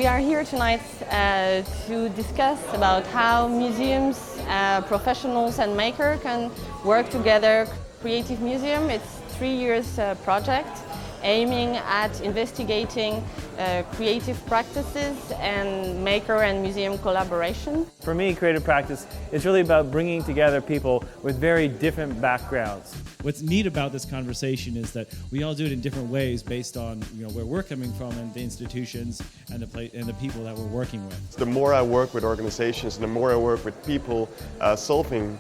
are here tonight to discuss about how museums, professionals and makers can work together. Creative Museum, it's a 3 years project aiming at investigating creative practices and maker and museum collaboration. For me, creative practice is really about bringing together people with very different backgrounds. What's neat about this conversation is that we all do it in different ways based on where we're coming from and the institutions and the people that we're working with. The more I work with organizations and the more I work with people solving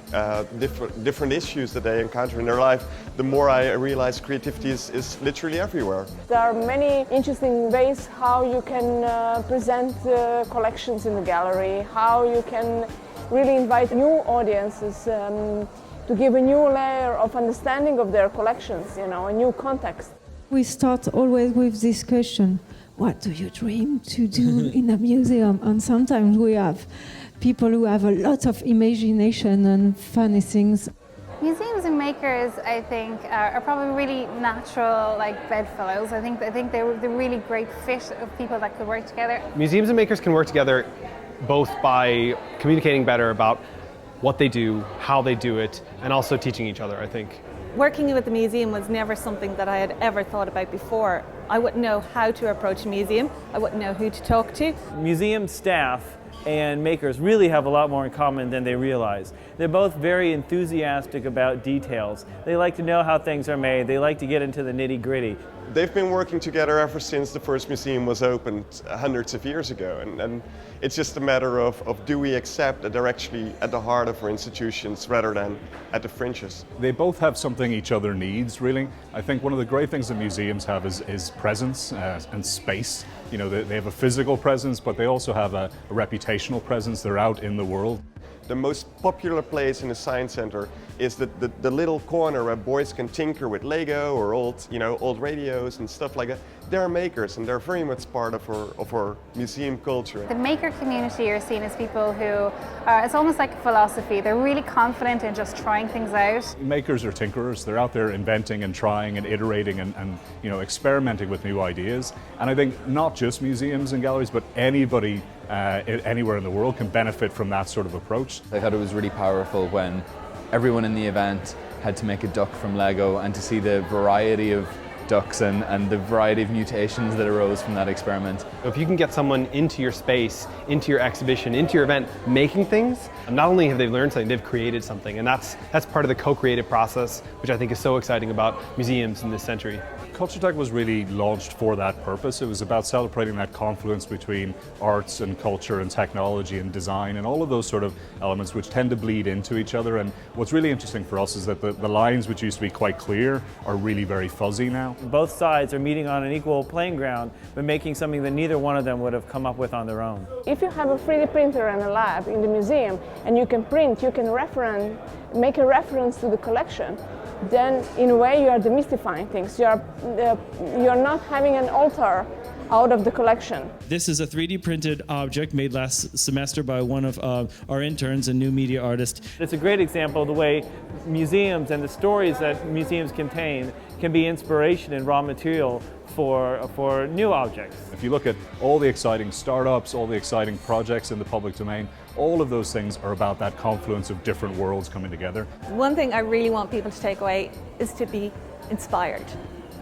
different issues that they encounter in their life, the more I realize creativity is literally everywhere. There are many interesting ways how you can present collections in the gallery, how you can really invite new audiences to give a new layer of understanding of their collections, a new context. We start always with this question, what do you dream to do in a museum? And sometimes we have people who have a lot of imagination and funny things. Museums and makers, I think, are probably really natural, bedfellows. I think they're really great fit of people that could work together. Museums and makers can work together both by communicating better about what they do, how they do it, and also teaching each other, I think. Working with the museum was never something that I had ever thought about before. I wouldn't know how to approach a museum. I wouldn't know who to talk to. Museum staff and makers really have a lot more in common than they realize. They're both very enthusiastic about details. They like to know how things are made. They like to get into the nitty-gritty. They've been working together ever since the first museum was opened hundreds of years ago. And it's just a matter of do we accept that they're actually at the heart of our institutions rather than at the fringes. They both have something each other needs, really. I think one of the great things that museums have is presence and space. They have a physical presence, but they also have a reputational presence. They're out in the world. The most popular place in the Science Center is the little corner where boys can tinker with Lego or old radios and stuff like that. They're makers and they're very much part of our museum culture. The maker community are seen as people who it's almost like a philosophy. They're really confident in just trying things out. Makers are tinkerers. They're out there inventing and trying and iterating and experimenting with new ideas. And I think not just museums and galleries, but anybody anywhere in the world can benefit from that sort of approach. I thought it was really powerful when everyone in the event had to make a duck from Lego, and to see the variety of ducks and the variety of mutations that arose from that experiment. If you can get someone into your space, into your exhibition, into your event, making things, not only have they learned something, they've created something. And that's part of the co-creative process, which I think is so exciting about museums in this century. Culture Tech was really launched for that purpose. It was about celebrating that confluence between arts and culture and technology and design and all of those sort of elements which tend to bleed into each other. And what's really interesting for us is that the lines which used to be quite clear are really very fuzzy now. Both sides are meeting on an equal playing ground, but making something that neither one of them would have come up with on their own. If you have a 3D printer and a lab in the museum and you can print, you can make a reference to the collection, then in a way you are demystifying things. You're not having an altar out of the collection. This is a 3D printed object made last semester by one of our interns, a new media artist. It's a great example of the way museums and the stories that museums contain can be inspiration and raw material for new objects. If you look at all the exciting startups, all the exciting projects in the public domain, all of those things are about that confluence of different worlds coming together. One thing I really want people to take away is to be inspired.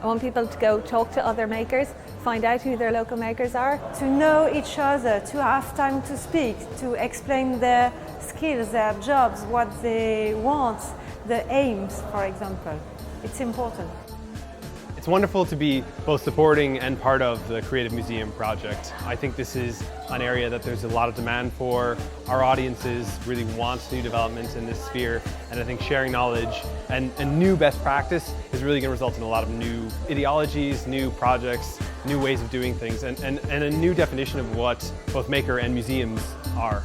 I want people to go talk to other makers, find out who their local makers are. To know each other, to have time to speak, to explain their skills, their jobs, what they want, the aims, for example. It's important. It's wonderful to be both supporting and part of the Creative Museum project. I think this is an area that there's a lot of demand for. Our audiences really want new developments in this sphere, and I think sharing knowledge and new best practice is really going to result in a lot of new ideologies, new projects, new ways of doing things, and a new definition of what both maker and museums are.